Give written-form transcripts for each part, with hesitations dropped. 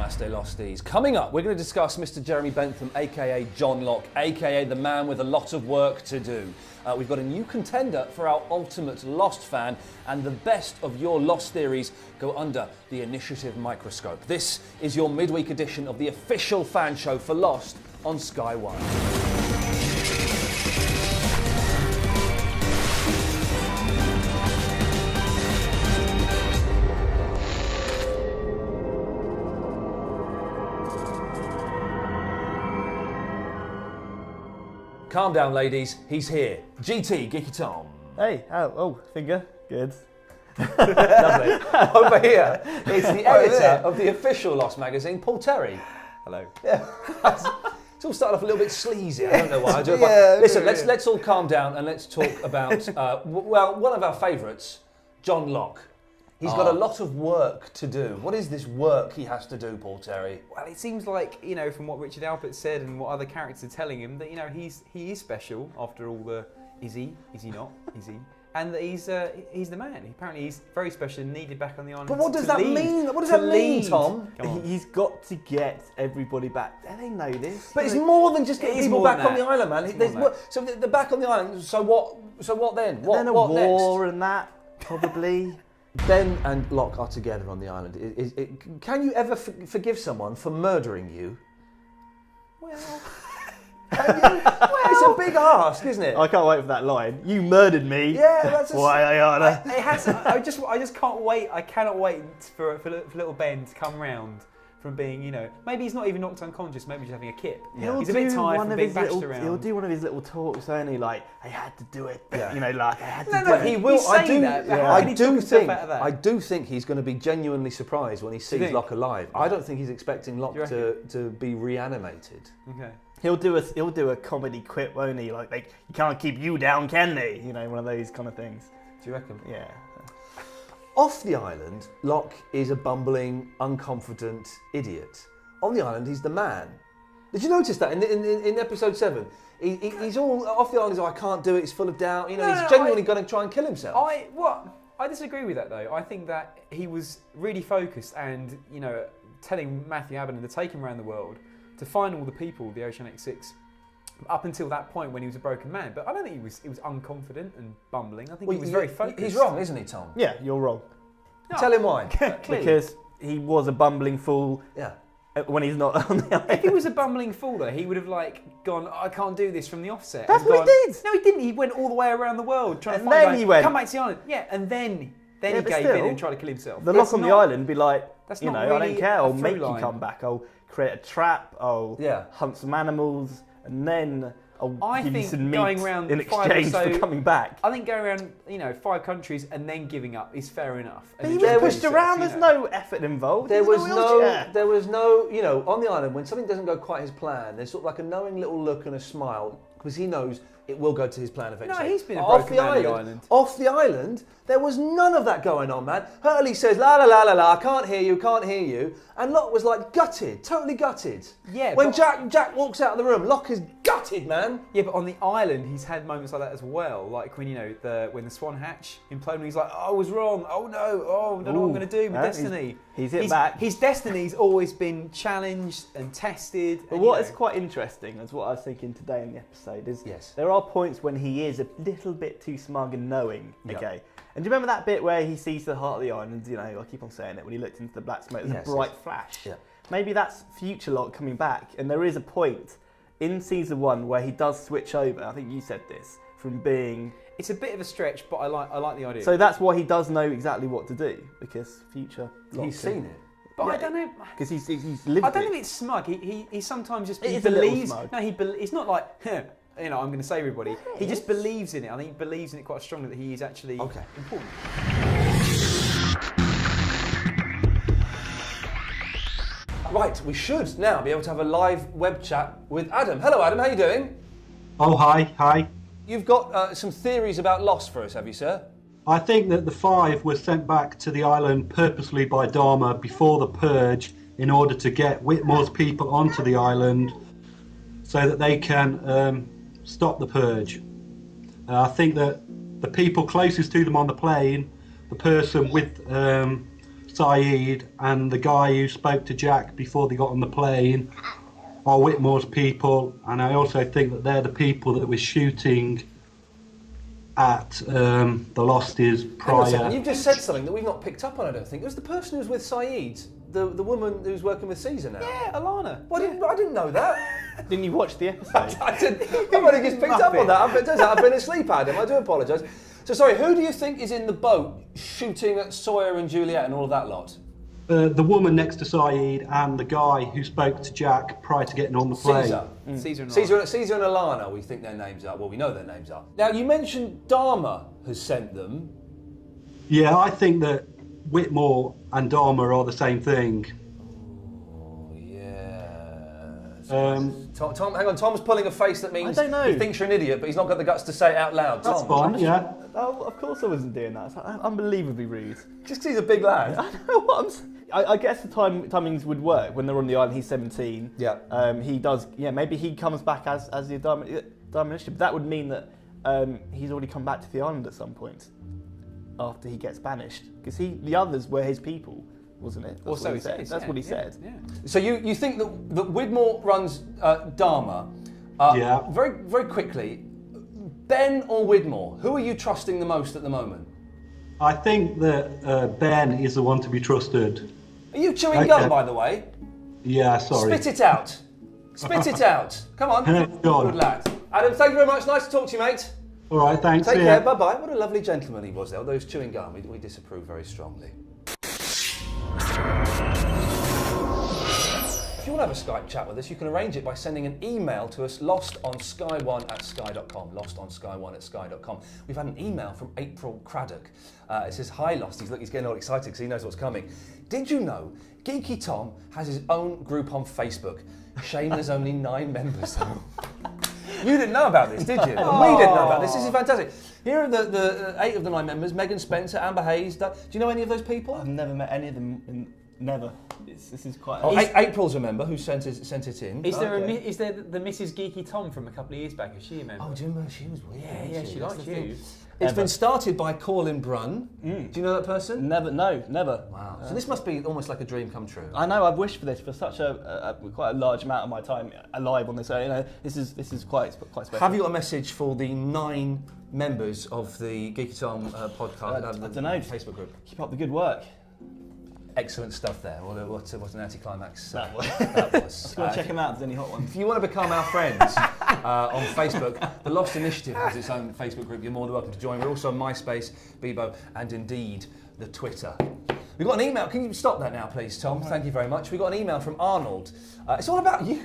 Namaste Losties. Coming up, we're going to discuss Mr. Jeremy Bentham, aka John Locke, aka the man with a lot of work to do. We've got a new contender for our ultimate Lost fan, and the best of your Lost theories go under the initiative microscope. This is your midweek edition of the official fan show for Lost on Sky One. Calm down, ladies. He's here. GT, Geeky Tom. Hey, finger. Good. Lovely. Over here, it's the editor of the official Lost magazine, Paul Terry. Hello. Yeah. It's all started off a little bit sleazy. I don't know why I do it. But listen, let's all calm down and let's talk about, one of our favourites, John Locke. He's got a lot of work to do. What is this work he has to do, Paul Terry? Well, it seems like, from what Richard Alpert said and what other characters are telling him, that, he is special after all the is he not, is he? And that he's the man. Apparently he's very special and needed back on the island. But what does that mean? What does that mean, Tom? He's got to get everybody back. They know this. But it's more than just getting people back on the island, man. So they're back on the island, so what then? What then a what war next? And that, probably. Ben and Locke are together on the island. Can you ever forgive someone for murdering you? Well, can you? It's a big ask, isn't it? I can't wait for that line. You murdered me. Yeah, that's why I oughta. It has. I just can't wait. I cannot wait for little Ben to come round from being, maybe he's not even knocked unconscious. Maybe just having a kip. Yeah. He's a bit tired from being bashed around. He'll do one of his little talks only, like, I had to do it. Yeah. Like I had to do No, it. he will. I do think he's going to be genuinely surprised when he sees Locke alive. I don't think he's expecting Locke to be reanimated. Okay. He'll do a comedy quip, won't he? Like you can't keep you down, can they? One of those kind of things. Do you reckon? Yeah. Off the island, Locke is a bumbling, unconfident idiot. On the island, he's the man. Did you notice that in episode 7? He's all off the island. He's like, I can't do it. He's full of doubt. He's genuinely going to try and kill himself. I disagree with that though. I think that he was really focused and telling Matthew Abaddon to take him around the world to find all the people, the Oceanic 6. Up until that point when he was a broken man, but I don't think he was unconfident and bumbling. I think he was very focused. He's wrong, isn't he, Tom? Yeah, you're wrong. No. Tell him why. Because he was a bumbling fool. Yeah. When he's not on the island. If he was a bumbling fool, though, he would have gone, I can't do this from the offset. That's what he did. No, he didn't. He went all the way around the world trying to find. Then he went. Come back to the island. Yeah, and then he gave in and tried to kill himself. The Locke on the island be like, that's I not really don't care. I'll a make through you line. come back. I'll create a trap. I'll hunt some animals, and then I'll give you some meat going around in exchange for coming back. I think going around, 5 countries and then giving up is fair enough. But he was pushed around. There's no effort involved. There was no, on the island, when something doesn't go quite his plan, there's sort of like a knowing little look and a smile, because he knows it will go to his plan eventually. No, he's been a broken man on the island. Off the island, there was none of that going on, man. Hurley says, la la la la la, can't hear you. And Locke was like gutted, totally gutted. Yeah. When Jack walks out of the room, Locke is gutted, man. Yeah, but on the island, he's had moments like that as well. Like when, when the Swan Hatch imploded, he's like, I was wrong. Oh no, I don't know what I'm going to do with destiny. He's hit back. His destiny's always been challenged and tested. But what is quite interesting, is what I was thinking today in the episode, is there are points when he is a little bit too smug and knowing, okay? And do you remember that bit where he sees the heart of the island, I keep on saying it, when he looked into the black smoke, there's a bright flash. Yeah. Maybe that's future Locke coming back, and there is a point in season 1 where he does switch over, I think you said this, from being... It's a bit of a stretch, but I like the idea. So that's why he does know exactly what to do, because future Locke... He's seen it. But I don't know... Because he's lived I don't know if it's smug. He sometimes just... It is a little smug. No, he's not like... I'm going to save everybody. He just believes in it. I think he believes in it quite strongly that he is actually important. Right, we should now be able to have a live web chat with Adam. Hello, Adam. How are you doing? Oh, hi. You've got some theories about Lost for us, have you, sir? I think that the 5 were sent back to the island purposely by Dharma before the purge in order to get Whitmore's people onto the island so that they can stop the purge. I think that the people closest to them on the plane, the person with Saeed and the guy who spoke to Jack before they got on the plane are Whitmore's people, and I also think that they're the people that were shooting at the Losties prior. And you've just said something that we've not picked up on, I don't think. It was the person who was with Saeed, the woman who's working with Caesar now. Yeah, Alana. Well, I didn't know that. Didn't you watch the episode? I didn't. I've only just picked up on that. I've been asleep, Adam. I do apologise. So, sorry, who do you think is in the boat shooting at Sawyer and Juliet and all of that lot? The woman next to Saeed and the guy who spoke to Jack prior to getting on the plane. Caesar and Alana, we think their names are. Well, we know their names are. Now, you mentioned Dharma has sent them. Yeah, I think that Whitmore and Dharma are the same thing. Oh, yeah. Tom, hang on, Tom's pulling a face that means I don't know. he thinks you're an idiot, but he's not got the guts to say it out loud. That's Tom, fine, yeah. Oh, of course I wasn't doing that. It's unbelievably rude. just 'cause he's a big lad. I know what I'm saying. I guess the timings would work when they're on the island. He's 17. Yeah. He does. Yeah. Maybe he comes back as the Dharma initiative. That would mean that he's already come back to the island at some point after he gets banished, because the others were his people, wasn't it? Or so he said. says. That's what he said. Yeah. So you think that Whitmore runs Dharma? Yeah. Very, very quickly, Ben or Whitmore, who are you trusting the most at the moment? I think that Ben is the one to be trusted. Are you chewing gum, by the way? Yeah, sorry. Spit it out. Spit it out. Come on. Go on. Good lad. Adam, thank you very much. Nice to talk to you, mate. All right, thanks. Take see care. ya. Bye-bye. What a lovely gentleman he was there. Although he was chewing gum, we disapprove very strongly. If you want to have a Skype chat with us, you can arrange it by sending an email to us, lostonsky1@sky.com, lostonsky1@sky.com. We've had an email from April Craddock. It says, "Hi Losties." Look, he's getting all excited because he knows what's coming. Did you know Geeky Tom has his own group on Facebook? Shame there's only 9 members though. You didn't know about this, did you? We didn't know about this. This is fantastic. Here are the 8 of the 9 members: Megan Spencer, Amber Hayes. Do you know any of those people? I've never met any of them. Never. This is quite. April's a member who sent it in. Is there the Mrs. Geeky Tom from a couple of years back? Is she a member? Oh, do you remember? She was weird. Yeah, she likes you. It's been started by Colin Brunn. Do you know that person? Never. Wow. So this must be almost like a dream come true. I know. I've wished for this for such quite a large amount of my time alive on this. You know, this is quite special. Have you got a message for the 9 members of the Geeky Tom podcast? I don't know. Facebook group. Keep up the good work. Excellent stuff there. What an anticlimax That was. was. Go and check them out if there's any hot ones. If you want to become our friends on Facebook, the Lost Initiative has its own Facebook group. You're more than welcome to join. We're also on MySpace, Bebo, and indeed the Twitter. We've got an email. Can you stop that now, please, Tom? Thank you very much. We've got an email from Arnold. It's all about you.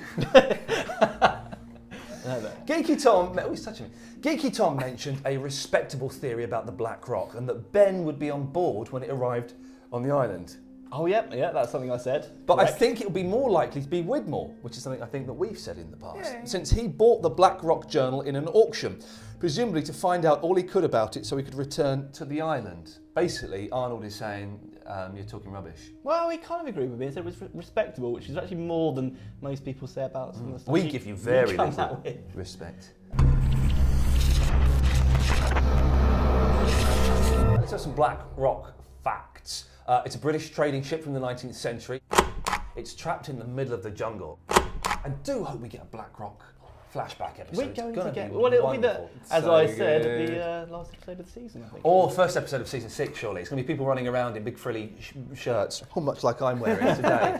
Geeky Tom, always touching me. Geeky Tom mentioned a respectable theory about the Black Rock and that Ben would be on board when it arrived on the island. Oh yeah, that's something I said. But Correct. I think it'll be more likely to be Whitmore, which is something I think that we've said in the past. Since he bought the Black Rock Journal in an auction, presumably to find out all he could about it so he could return to the island. Basically, Arnold is saying, you're talking rubbish. Well, we kind of agree with me. He said it was respectable, which is actually more than most people say about some of the stuff. We give you very come little out with. respect. Let's have some Black Rock facts. It's a British trading ship from the 19th century. It's trapped in the middle of the jungle. I do hope we get a Black Rock flashback episode. We're going to get. Be well, it'll wonderful. be as I said, the last episode of the season, I think. Or first episode of season 6, surely. It's going to be people running around in big frilly shirts, much like I'm wearing today,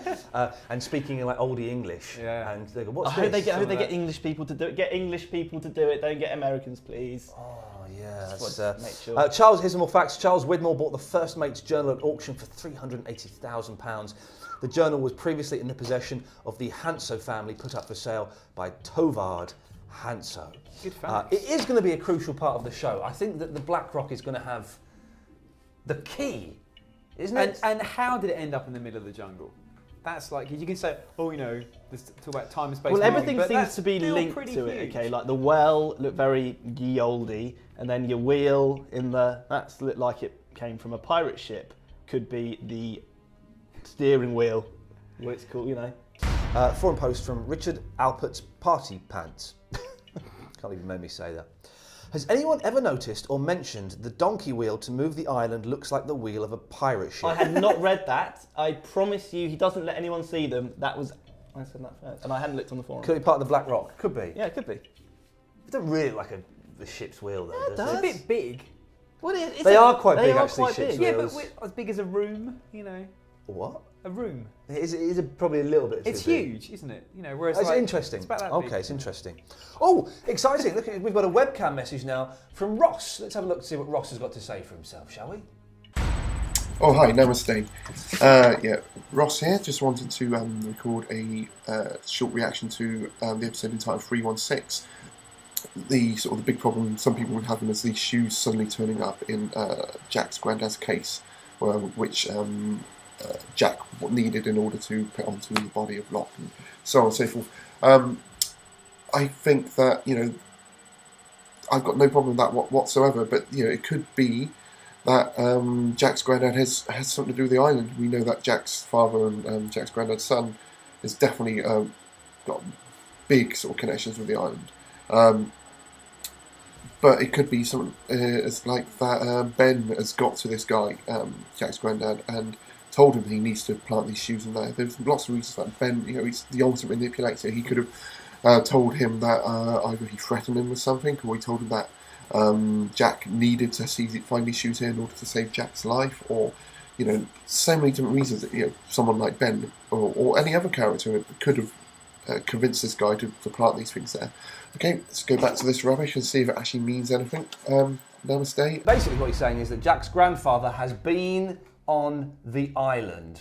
and speaking in like oldie English. Yeah. And they go, "What's I hope this?" they get English people to do it. Get English people to do it. Don't get Americans, please. Oh, yeah. Just That's, make sure. Charles, here's some more facts. Charles Widmore bought the First Mate's Journal at auction for £380,000. The journal was previously in the possession of the Hanso family, put up for sale by Tovard Hanso. Good facts. It is going to be a crucial part of the show. I think that the Black Rock is going to have the key, isn't it? And how did it end up in the middle of the jungle? That's like, you can say, oh, you know, let's talk about time and space. Well, moving, everything but seems that's to be still linked pretty to it. huge. Okay, like the well looked very ye olde, and then your wheel in that's looked like it came from a pirate ship. Could be the steering wheel, what it's called, you know. Forum post from Richard Alpert's Party Pants. Can't even make me say that. Has anyone ever noticed or mentioned the donkey wheel to move the island looks like the wheel of a pirate ship? I had not read that. I promise you, he doesn't let anyone see them. I said that first, and I hadn't looked on the forum. Could it be part of the Black Rock? Could be. Yeah, it could be. It doesn't really like the ship's wheel, though, Yeah, it does does. it? It's a bit big. Well, They are quite big, are actually, quite ships' big. Yeah, wheels. but as big as a room, you know. What? A room. It is probably a little bit too It's big. huge, isn't it? You know, whereas It's like, interesting. It's about that Okay, big. it's interesting. Oh, exciting. Look, we've got a webcam message now from Ross. Let's have a look to see what Ross has got to say for himself, shall we? Oh, hi, namaste. Yeah, Ross here. Just wanted to record a short reaction to the episode entitled 316. The sort of the big problem some people would have is these shoes suddenly turning up in Jack's granddad's case, which Jack needed in order to put onto the body of Locke and so on and so forth. I think that, you know, I've got no problem with that whatsoever, but, you know, it could be that Jack's granddad has something to do with the island. We know that Jack's father and Jack's granddad's son has definitely got big sort of connections with the island. But it could be something as like that Ben has got to this guy, Jack's granddad, and told him he needs to plant these shoes in there. There's lots of reasons that Ben, you know, he's the ultimate manipulator. He could have told him that either he threatened him with something, or he told him that Jack needed to find these shoes here in order to save Jack's life, or, you know, so many different reasons that, you know, someone like Ben or any other character could have convinced this guy to plant these things there. Okay, let's go back to this rubbish and see if it actually means anything. Namaste. Basically what he's saying is that Jack's grandfather has been on the island.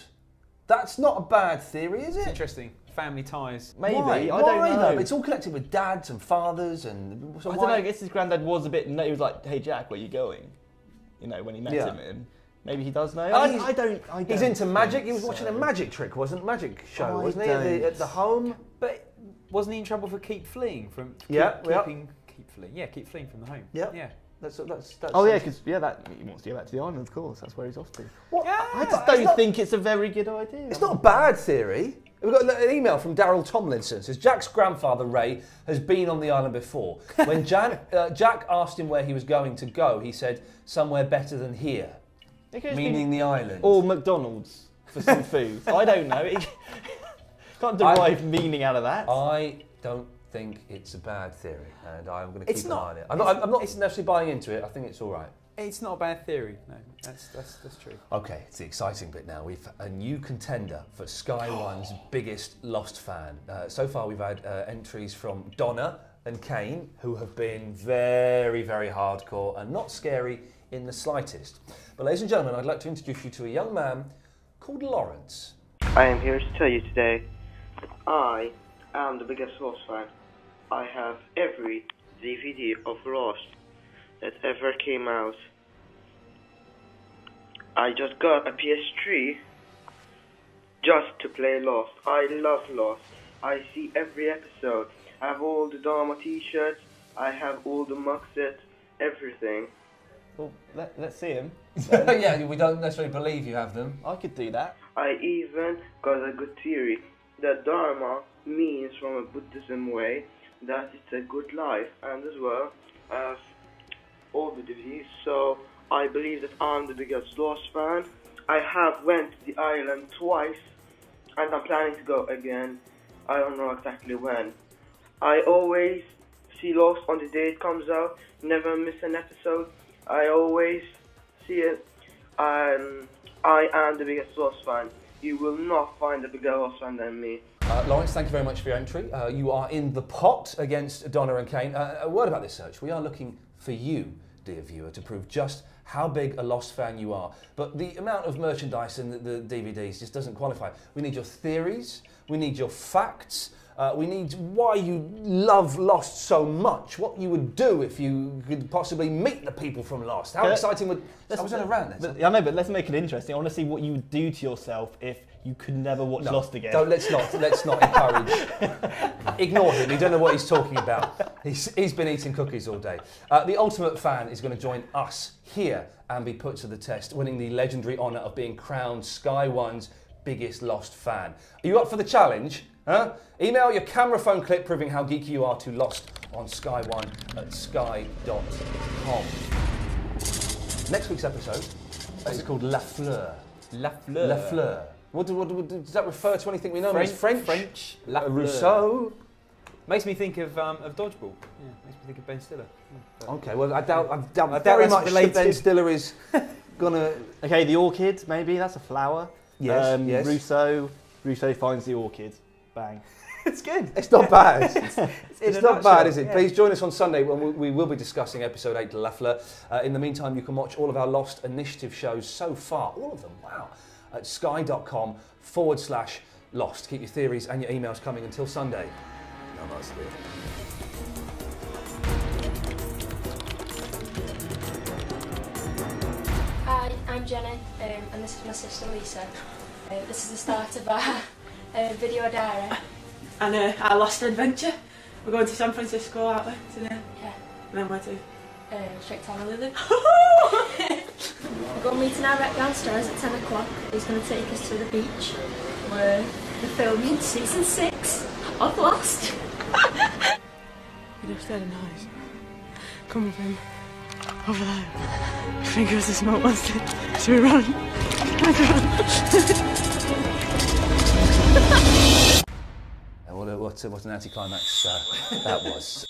That's not a bad theory, is It's it? interesting. Family ties. Maybe. Why? I don't Why, know. though? It's all connected with dads and fathers and... So I don't know. I guess his granddad was a bit. He was like, "Hey Jack, where you going?" You know, when he met him. And maybe he does know. I don't. He's into magic. He was think watching so. a magic trick, magic show, I wasn't he? don't. At the home. But wasn't he in trouble for keep fleeing from? Keep fleeing from the home. Yeah. Yeah. That's Oh yeah, because he wants to go back to the island. Of course, that's where he's off to. What? Yeah. I just don't think it's a very good idea. It's not a bad theory. We've got an email from Daryl Tomlinson. It says, Jack's grandfather, Ray, has been on the island before. When Jack asked him where he was going to go, he said, somewhere better than here, meaning the island. Or McDonald's for some food. I don't know. Can't derive meaning out of that. I don't think it's a bad theory, and I'm going to keep an eye on it. I'm not necessarily buying into it. I think it's all right. It's not a bad theory. No, that's true. Okay, it's the exciting bit now. We've a new contender for Sky One's biggest Lost fan. So far, we've had entries from Donna and Kane, who have been very, very hardcore and not scary in the slightest. But ladies and gentlemen, I'd like to introduce you to a young man called Lawrence. I am here to tell you today that I am the biggest Lost fan. I have every DVD of Lost that ever came out. I just got a PS3 just to play Lost. I love Lost. I see every episode. I have all the Dharma t-shirts. I have all the mug sets, everything. Well, let's see him. Yeah, we don't necessarily believe you have them. I could do that. I even got a good theory that Dharma means from a Buddhism way that it's a good life, and as well as all the DVDs, so I believe that I'm the biggest Lost fan. I have went to the island twice, and I'm planning to go again. I don't know exactly when. I always see Lost on the day it comes out, never miss an episode. I always see it. I am the biggest Lost fan. You will not find a bigger Lost fan than me. Lawrence, thank you very much for your entry. You are in the pot against Donna and Kane. A word about this search. We are looking for you, dear viewer, to prove just how big a Lost fan you are. But the amount of merchandise in the DVDs just doesn't qualify. We need your theories. We need your facts. We need why you love Lost so much. What you would do if you could possibly meet the people from Lost. How exciting would... I was on a rant then. I know, but let's make it interesting. I want to see what you would do to yourself if you could never watch Lost again. Let's not encourage. Ignore him. You don't know what he's talking about. He's been eating cookies all day. The ultimate fan is going to join us here and be put to the test, winning the legendary honour of being crowned Sky One's biggest Lost fan. Are you up for the challenge? Huh? Email your camera phone clip proving how geeky you are to Lost on Sky One at sky.com. Next week's episode is called La Fleur. La Fleur. La Fleur. What does that refer to anything we know? French. La Fleur. Rousseau. Makes me think of Dodgeball. Yeah, makes me think of Ben Stiller. Yeah, Okay, well I doubt very very much much related. that Ben Stiller is gonna. Okay, the orchid, maybe, that's a flower. Yes, yes. Rousseau finds the orchid. Bang. it's good. It's not bad. It's a not bad, nutshell, is it? yeah. Please join us on Sunday when we will be discussing episode 8 de La Fleur. In the meantime, you can watch all of our Lost Initiative shows so far, all of them, wow, at sky.com/lost. Keep your theories and your emails coming until Sunday. Namaste. Hi, I'm Jenny, and this is my sister Lisa. This is the start of our video diary. And our lost adventure. We're going to San Francisco, aren't we, today? Yeah. And then where to? Straight to Honolulu. We're going meeting our rep downstairs at 10 o'clock. He's going to take us to the beach where they're filming season 6 of Lost. We just heard a noise. Coming from over there. I think it was a smoke monster. So we run. What an anticlimax that was.